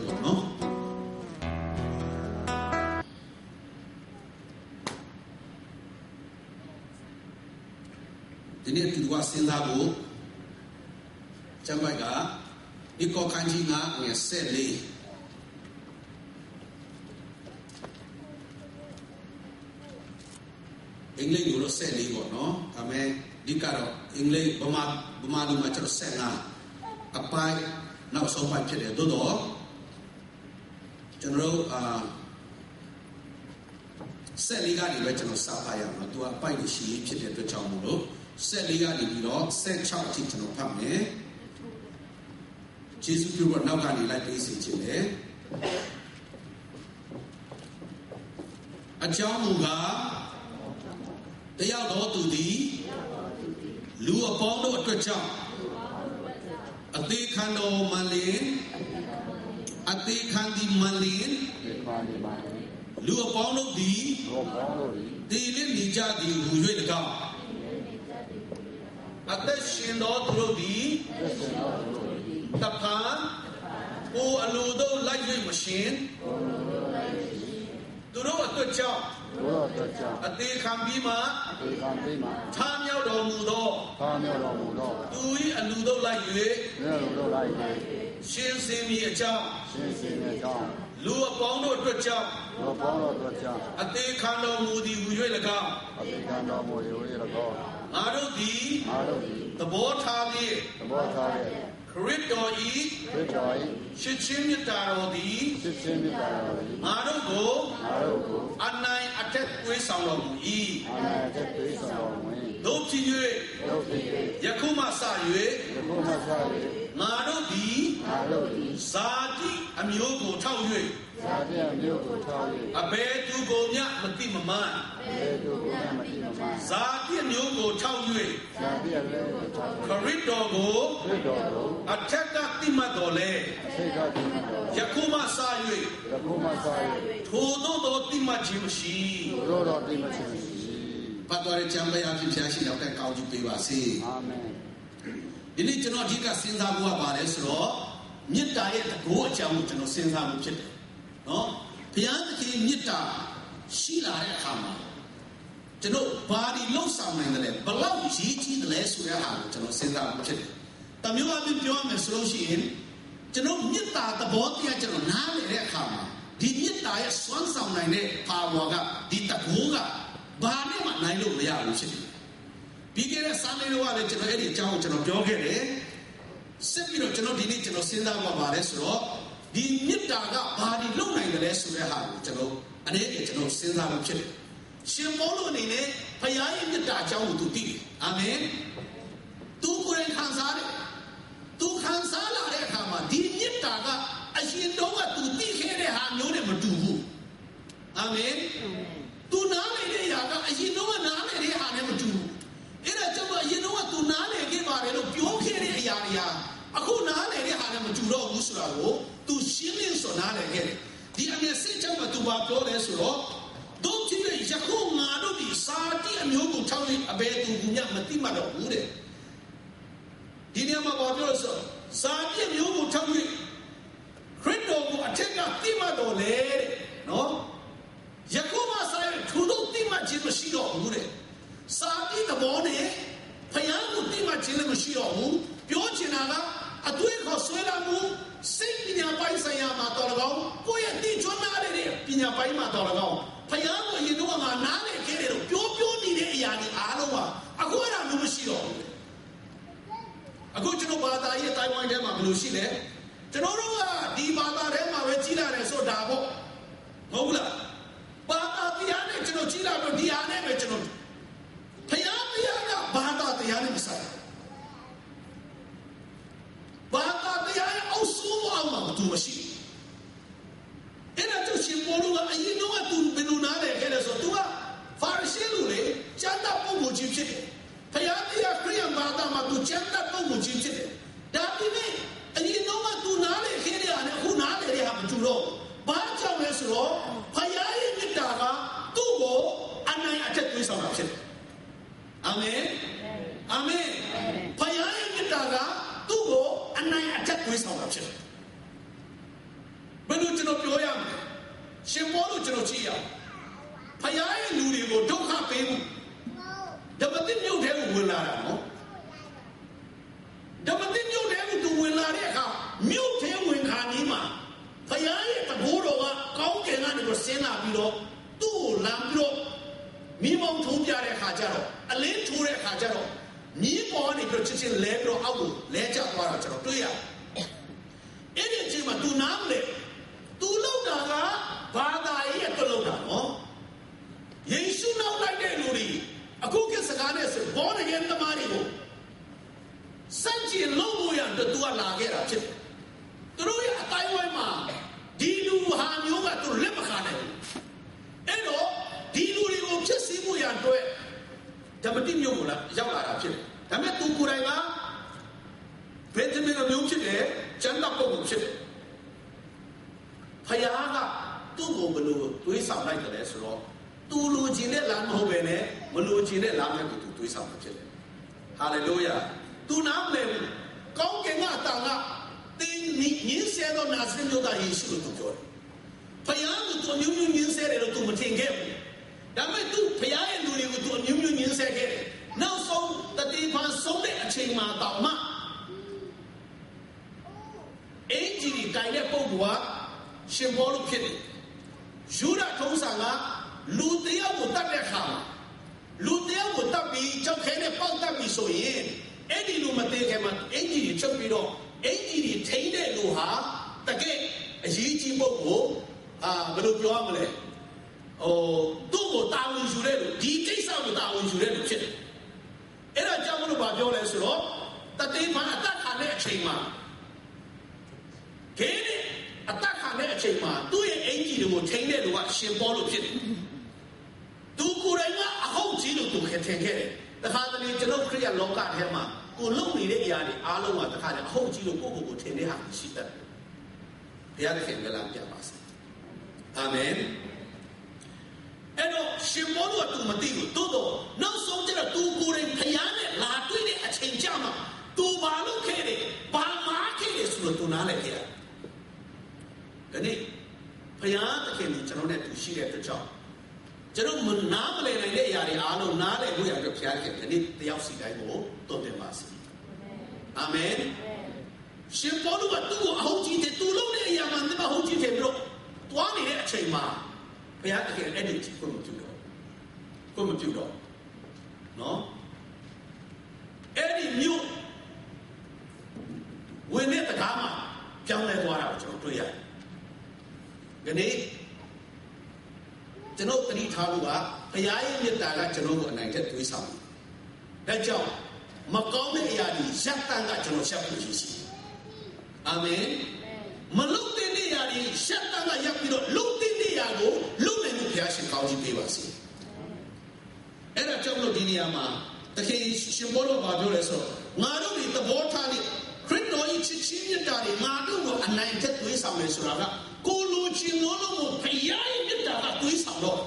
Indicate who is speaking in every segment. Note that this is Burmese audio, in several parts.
Speaker 1: ပေါ့နော်ဒီနေ့သူကစဉ်းစားဖို့ကျမ်းပိုက်ကဒီကောခန်းကြီးကငယ်14အင်္ဂလိပ်လိုတော့14ပေါ့နော်ဒါပေမဲ့ဒီကတော့အင်္ဂလိပ်ဗမာလိုမှကျတော့15အပိုင်းနောက်ဆုံးပိုင်းဖြစ်တယ်သို့တော့ကျွန်တော်တို့14ကနေပဲကျွန်တော်စပါရအောင်သူကအပိုင်းရှိဖြစ်တဲ့အတွက်ကြောင့်မို့လို့14ကနေပြီးတော့16အထိကျွန်တော်ဖတ်မယ်ကျေးဇူးပြုတော့နောက်ကနေလိုက်ပေးစီခြင်းလေအကြောင်းမူကားတယောက်တော်သူသည်လူအပေါင်းတို့အတွက်ကြောင့်အသေးခံတော်မလင်အသေးခံဒီမလင်လူအပေါင်းတို့သည်တည်လည်နေကြသည်ဟူ၍၎င်းအသက်ရှင်တော်သူတို့သည်တဖန်ကိုအလိုတို့လိုက်၍မရှင်သူတို့အတွက်ကြောင့်အသေးခံပြီးမှထားမြောက်တော်မူသောသူ၏အလိုတို့လိုက်၍ရှင်စင်မီအကြောင်းလူအပေါင်းတို့အတွက်ကြောင့်အသေးခံတော်မူသည်ဟူ၍၎င်းငါတို့သည်သဘောထားဖြင့်ခရစ်တော်၏ရှစ်ချင်းမြတ်တော်သည်ငါတို့ကိုအနိုင်အထက်သွေးဆောင်တော်မူ၏တို့ဖြစ်၍ယခုမှစ၍ငါတို့သည်ဇာတိအမျိုးကိုထောက်၍အဘယ်သူကိုမျှမတိမမှန်ဇာတိအမျိုးကိုထောက်၍ခရစ်တော်ကိုအထက်ကတိမှတ်တော်လဲယခုမှစ၍ထိုသို့သောတိမှတ်ခြင်းမရှိပတ်တော်ရဲ့ချမ်းသာအဖြစ်ဖျားရှိတော့တဲ့ကောင်းချီးပေးပါစေအာမင်ဒီနေ့ကျွန်တော်အဓိကစဉ်းစားဖို့ကပါလဲဆိုတော့မေတ္တာရဲ့တကိုးအကြောင်းကိုကျွန်တော်စဉ်းစားဖို့ဖြစ်တယ်နော်ဘုရားသခင်မေတ္တာရှိလာတဲ့အခါမှာကျွန်တော်ဘာဒီလှုပ်ဆောင်နိုင်တယ်လဲဘလောက်ရည်ကြီးတယ်လဲဆိုတဲ့ဟာကိုကျွန်တော်စဉ်းစားဖို့ဖြစ်တယ်တမျိုးအပြင်ပြောရမယ်ဆိုလို့ရှိရင်ကျွန်တော်မေတ္တာသဘောတရားကျွန်တော်နားလည်တဲ့အခါမှာဒီမေတ္တာရဲ့စွမ်းဆောင်နိုင်တဲ့ပါဝါကဒီတကိုးကဘာနဲ့မှနိုင်လို့မရဘူးဖြစ်တယ်ပြီးခဲ့တဲ့ဆာမေလိုကလည်းကျွန်တော်အဲ့ဒီအကြောင်းကိုကျွန်တော်ပြောခဲ့တယ်ဆက်ပြီးတော့ကျွန်တော်ဒီနေ့ကျွန်တော်စဉ်းစားမှာပါတယ်ဆိုတော့ဒီမေတ္တာကဘာဒီလုံနိုင်တယ်လဲဆိုတဲ့ဟာကိုကျွန်တော်အနေနဲ့ကျွန်တော်စဉ်းစားလို့ဖြစ်တယ်ရှင်ပေါလုအနေနဲ့ဘုရားရဲ့မေတ္တာအကြောင်းကိုသူသိတယ်အာမင်သူကိုယ်တိုင်ခံစားတယ်သူခံစားလာတဲ့အခါမှာဒီမေတ္တာကအရှင်တော်ကသူသိခဲ့တဲ့ဟာမျိုးနဲ့မတူဘူးအာမင်သူနားလည်တဲ့ຢာကအရင်တော့နားလည်တဲ့ဟာနဲ့မတူဘူးအဲ့ဒါကြောင့်အရင်တော့သူနားလည်ခဲ့ပါတယ်လို့ပြောခဲ့တဲ့အရာတွေဟာအခုနားလည်တဲ့ဟာနဲ့မတူတော့ဘူးဆိုတာကိုသူရှင်းလင်းစွာနားလည်ခဲ့တယ်ဒီအမြဲစစ်ကြောင့်ကသူဘာပြောလဲဆိုတော့တို့ကြည့်တဲ့ယခုငါတို့ဒီစာတိအမျိုးကိုထောက်ပြီးအဘယ်သူကမှမသိမှတော့ဘူးတဲ့ဒီနေရာမှာဘာပြောလဲဆိုစာတိအမျိုးကိုထောက်ပြီးခရစ်တော်ကိုအထက်ကသိမှတော့လေတဲ့နော်ယခုမှစာရထူတော့တိမှခြင်းမရှိတော့ဘူးတဲ့စာတိသဘောနဲ့ဖယားကိုတိမှခြင်းလည်းမရှိတော့ဘူးပြောချင်တာကအတွေ့ခေါ်ဆွဲလာမှုစိတ်ပညာပိုင်းဆိုင်ရာမှာတော်တော်ကောင်းကိုယ့်ရဲ့တိကျွမ်းနားတဲ့ပညာပိုင်းမှာတော်တော်ကောင်းဖယားကိုအရင်တော့ငါနားလေခဲ့တယ်လို့ပြောနေတဲ့အရာတွေအားလုံးကအခုအဲ့ဒါမျိုးမရှိတော့ဘူးအခုကျွန်တော်ဘာသာရေးတိုင်ဝမ်ထဲမှာဘယ်လိုရှိလဲကျွန်တော်တို့ကဒီဘာသာထဲမှာပဲကြီးလာတယ်ဆိုတာပေါ့မဟုတ်ဘူးလားဘာသာတရားနဲ့ကျွန်တော်ကြီးလာတော့ဒီအားနဲ့ပဲကျွန်တော်ဖယားတရားကဘာသာတရားနဲ့မဆိုင်ဘာသာတရားရဲ့အုပ်စုအောင်မှာသူမရှိအဲ့ဒါသူရှင်ပေါ်လို့ကအရင်တော့သူဘယ်လိုနားလဲခဲ့လဲဆိုသူကဖာရရှေလူလေကျမ်းစာပုံကိုချင်းဖြစ်တယ်ဖယားတရားခရိယံဘာသာမှာသူကျမ်းစာပုံကိုချင်းဖြစ်တယ်ဒါပေမဲ့အရင်တော့သူနားလေခဲ့တဲ့အားနဲ့အခုနားလေတဲ့ဟာမတူတော့ဘာကြောင့်လဲဆိုတော့ဖယားရဲ့မေတ္တာကသူ့ကိုအနိုင်အထက်သွေးဆောင်တာဖြစ်တယ်အာမင်အာမင်ဖယားရဲ့မေတ္တာကသူ့ကိုအနိုင်အထက်သွေးဆောင်တာဖြစ်တယ် ရှင်ဘောလို့ကျွန်တော်ကြည့်ရဖယားရဲ့လူတွေကိုဒုက္ခပေးမှုဓမ္မတိမြို့ထဲကိုဝင်လာတာနော်ဓမ္မတိမြို့ထဲကိုသူဝင်လာတဲ့အခါမြို့ထဲဝင်ခါนี้မှာဖယားရဲ့တဘိုးတော်ကကောင်းကင်ကနေတော့ဆင်းလာပြီးတော့သူ့ကိုလမ်းပြီးတော့မိမောင်းထုံးပြတဲ့အခါကျတော့အလင်းထိုးတဲ့အခါကျတော့မြေပေါ်ကနေပြီးချစ်ချင်းလဲပြီးတော့အောက်ကိုလဲကျသွားတာကျွန်တော်တွေ့ရတယ်အဲ့ဒီအချိန်မှာသူနားမလဲသူလောက်တာကဘာသာရေးအတွက်လောက်တာနော်ယေရှုနောက်လိုက်တဲ့လူတွေအခုကစကားနဲ့ဆိုဘောရရဲ့တမားတွေကိုစัจจิလုံးလို့ရတဲ့သူကလာခဲ့တာဖြစ်တယ်သူတို့ရဲ့အတိုင်းဝိုင်းမှာဒီလူဟာမျိုးကသူလက်မခံနိုင်ဘူးအဲ့တော့ဒီလူတွေကိုဖြစ်စည်းဖို့ရအတွက်ဓမ္မတိမျိုးကိုလာရောက်လာတာဖြစ်တယ်ဒါပေမဲ့သူကိုယ်တိုင်ကဘယ်တမင်မျိုးဖြစ်တယ်ကျမ်းတော်ပုံဖြစ်တယ်ဖယားကသူ့ကိုဘယ်လိုတွေးဆောင်လိုက်တယ်ဆိုတော့သူလူချင်းနဲ့လာမဟုတ်ပဲနဲ့မလူချင်းနဲ့လာမဲ့ကိုသူတွေးဆောင်မှာဖြစ်တယ်ဟာလေလုယာသူနားမလဲဘူးကောင်းကင်ကအတန်ကတင်းညင်းဆဲတော့နာစရမျိုးသားယေရှုလို့သူပြောတယ်ဖယားကသူမျိုးမျိုးညင်းဆဲတယ်လို့သူမထင်ခဲ့ဘူးဒါပေမဲ့သူဖယားရဲ့လူတွေကိုသူမျိုးမျိုးညင်းဆဲခဲ့တယ်နောက်ဆုံးတတိပန်ဆုံးတဲ့အချိန်မှာတောင်မှအင်ဂျီကိုင်တဲ့ပုံကရှင်ဘောလို့ဖြစ်တယ်ယူဒထုံးစံကလူတယောက်ကိုတတ်တဲ့အခါမှာလူတယောက်ကိုတတ်ပြီးကြောက်ခဲနဲ့ပေါက်တတ်ပြီးဆိုရင်အဲ့ဒီလူမသေးခင်မှာအင်ဂျီတွေချုပ်ပြီးတော့အင်ဂျီတွေထိန်းတဲ့လူဟာတကယ်အရေးကြီးပုဂ္ဂိုလ်ဘယ်လိုပြောရမလဲသူ့ကိုတာဝန်ယူတဲ့လူဒီကိစ္စကိုတာဝန်ယူတဲ့လူဖြစ်တယ်အဲ့ဒါကြောင့်မလို့ပြောလဲဆိုတော့တတိမာအသက်ခံတဲ့အချိန်မှာခဲနဲ့အသက်ခံတဲ့အချိန်မှာသူ့ရဲ့အင်ဂျီတွေကိုထိန်းတဲ့လူကရှင်ဘောလို့ဖြစ်တယ်သူကိုယ်တိုင်ကအဟုတ်ကြီးလို့သူထင်ခဲ့တယ်တခါတလေကျွန်တော်ခရိယလောကထဲမှာကိုလုံနေတဲ့အရာတွေအားလုံးကတခါတည်းအဟုတ်ကြီးလို့ကိုယ့်ကိုယ်ထင်တဲ့ဟာရှိတတ်တယ်ဘုရားသခင်ကလည်းပြပါစေအာမင်အဲ့တော့ရှင်ဘောတို့ကသူမသိဘူးတိုးတော့နောက်ဆုံးကျတော့သူကိုယ်တိုင်ဖယားနဲ့လာတွေ့တဲ့အချိန်ကြမှာသူဘာလို့ခဲ့တယ်ဘာမှခဲ့တယ်ဆိုတော့သူနားလည်းခဲ့ရတယ်ဒီနေ့ဖယားသခင်ကြီးကျွန်တော်နဲ့တူရှိတဲ့အတွက်ကြောင့်ကျွန်တော်မနားမလည်နိုင်တဲ့အရာတွေအားလုံးနားလည်ဖို့ရအတွက်ဘုရားခင်ဒီနေ့တယောက်စီတိုင်းကိုတုံ့ပြန်ပါစေအာမင်ရှင်ဘောတို့ကသူ့ကိုအဟုတ်ကြီးတယ်သူလုံးတဲ့အရာမှန်တယ်အဟုတ်ကြီးတယ်ပြီးတော့တွားနေတဲ့အချိန်မှာဘုရားသခင်အဲ့ဒီကိုမပြုတော့နော်အဲ့ဒီမြို့ဝင်တဲ့တကားမှာပြောင်းလဲသွားတာကိုကျွန်တော်တွေ့ရတယ်ဒီနေ့ကျွန်တော်တတိထားလို့ကဘုရားရဲ့မြတ်တာကကျွန်တော်ကိုအနိုင်ထက်သွေးဆောင်တယ်ဒါကြောင့်မကောင်းတဲ့အရာတွေရပ်တန့်ကကျွန်တော်ရှက်ဖို့ရှိတယ်အာမင်မလုံတဲ့နေရာတွေရှက်တန့်ကရပ်ပြီးတော့လုံတဲ့နေရာကိုလုံနိုင်လို့ဘုရားရှင်ကောင်းကြီးပေးပါစေအဲ့ဒါကြောင့်လို့ဒီနေရာမှာတခင်ရှင်ဘောတော်ဘာပြောလဲဆိုတော့ငါတို့ဒီသဘောထားနေခရစ်တော်ရဲ့ချစ်ချင်းမြတ်တာတွေငါတို့ကိုအနိုင်ထက်သွေးဆောင်တယ်ဆိုတာကကိုလိုချင်လို့ဘုရားရဲ့မြတ်တာကသွေးဆောင်တော့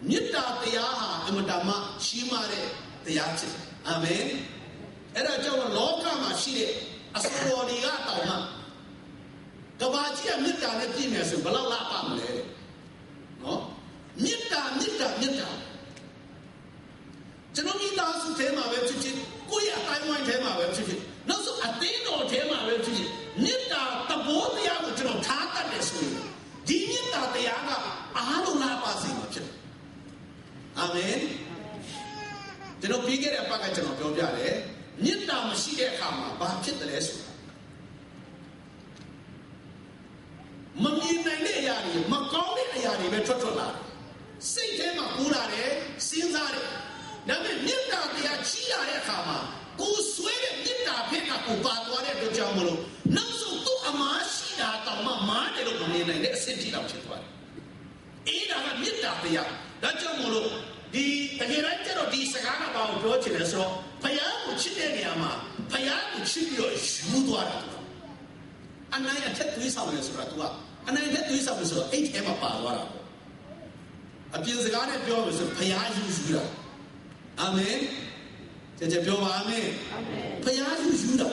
Speaker 1: မြတ်တာတရားဟာအမတမရှိမှတဲ့တရားဖြစ်တယ်အာမင်အဲ့ဒါကြောင့်လောကမှာရှိတဲ့အစေတော်တွေကတောင်းမှကဘာကြီးကမြတ်တာနဲ့ပြည့်နေဆိုဘယ်လောက်လာပါမလဲနော်မြတ်တာကျွန်တော်မိသားစုထဲမှာပဲဖြစ်ဖြစ်ကိုယ့်ရဲ့အတိုင်းဝိုင်းထဲမှာပဲဖြစ်ဖြစ်နောက်ဆုံးအသင်းတော်ထဲမှာပဲဖြစ်ဖြစ်မြတ်တာတဘောတရားကိုကျွန်တော်ထားတတ်တယ်ဆိုရင်ဒီမြတ်တာတရားကအားလုံးလာပါစေမှာဖြစ်တယ်အာမင်ကျွန်တော်ပြီးခဲ့တဲ့အပတ်ကကျွန်တော်ပြောပြတယ်မြတ်တာမရှိတဲ့အခါမှာဘာဖြစ်တယ်လဲဆိုတာမမြင်နိုင်တဲ့အရာတွေမကောင်းတဲ့အရာတွေပဲထွက်လာတယ်စိတ်ထဲမှာပူလာတယ်စဉ်းစားတယ်ဒါပေမဲ့မြတ်တာတရားကြီးလာတဲ့အခါမှာကိုယ်ဆွဲတဲ့မြတ်တာဖက်ကကိုပါသွားတဲ့အတွက်ကြောင့်မလို့နောက်ဆုံးသူ့အမားရှိတာတောင်မှမားတယ်လို့မမြင်နိုင်တဲ့အဆင့်ကြီးတော့ဖြစ်သွားတယ်အေးဒါကမြတ်တာတရားဒါကြောင့်မလို့ဒီတကယ်တမ်းကျတော့ဒီစကားကဘာကိုပြောချင်လဲဆိုတော့ဖယားကိုချစ်တဲ့နေရာမှာဖယားကိုချစ်ပြီးတော့ယူသွားတာအနိုင်အထက်သွေးဆောင်တယ်ဆိုတာ तू ကအနိုင်အထက်သွေးဆောင်တယ်ဆိုတော့အဲ့ထဲမှာပါသွားတာပေါ့အပြင်စကားနဲ့ပြောလို့ဆိုဖယားယူတာအာမင် ကြပြောပါမယ်ဖယားယူတာ